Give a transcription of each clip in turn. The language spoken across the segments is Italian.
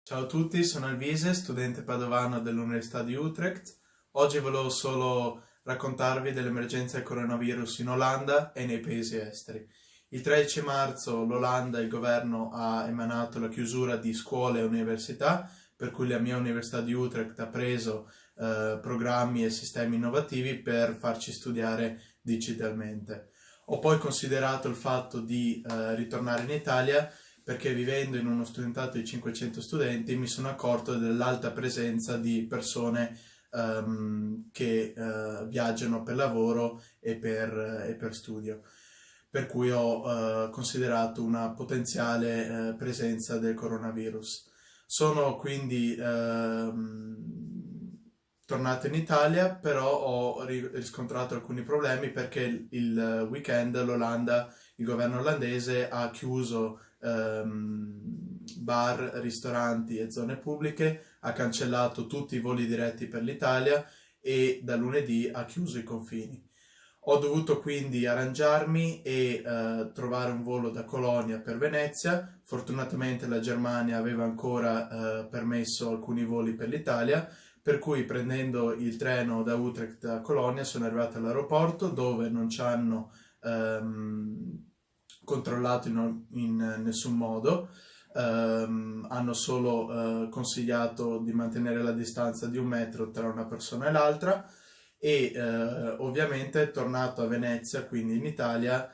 Ciao a tutti, sono Alvise, studente padovano dell'Università di Utrecht. Oggi volevo solo raccontarvi dell'emergenza del coronavirus in Olanda e nei paesi esteri. Il 13 marzo l'Olanda, il governo ha emanato la chiusura di scuole e università, per cui la mia Università di Utrecht ha preso programmi e sistemi innovativi per farci studiare digitalmente. Ho poi considerato il fatto di ritornare in Italia perché vivendo in uno studentato di 500 studenti mi sono accorto dell'alta presenza di persone che viaggiano per lavoro e per studio, per cui ho considerato una potenziale presenza del coronavirus. Sono quindi tornato in Italia, però ho riscontrato alcuni problemi perché il weekend il governo olandese ha chiuso bar, ristoranti e zone pubbliche, ha cancellato tutti i voli diretti per l'Italia e da lunedì ha chiuso i confini. Ho dovuto quindi arrangiarmi e trovare un volo da Colonia per Venezia. Fortunatamente la Germania aveva ancora permesso alcuni voli per l'Italia, per cui prendendo il treno da Utrecht a Colonia sono arrivato all'aeroporto dove non ci hanno controllato in nessun modo. Hanno solo consigliato di mantenere la distanza di 1 metro tra una persona e l'altra e ovviamente tornato a Venezia, quindi in Italia,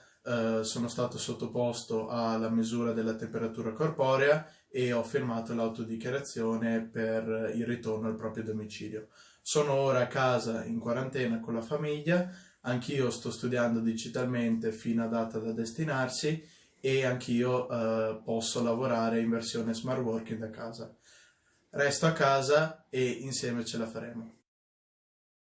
sono stato sottoposto alla misura della temperatura corporea e ho firmato l'autodichiarazione per il ritorno al proprio domicilio. Sono ora a casa in quarantena con la famiglia, anch'io sto studiando digitalmente fino a data da destinarsi e anch'io posso lavorare in versione smart working da casa. Resto a casa e insieme ce la faremo.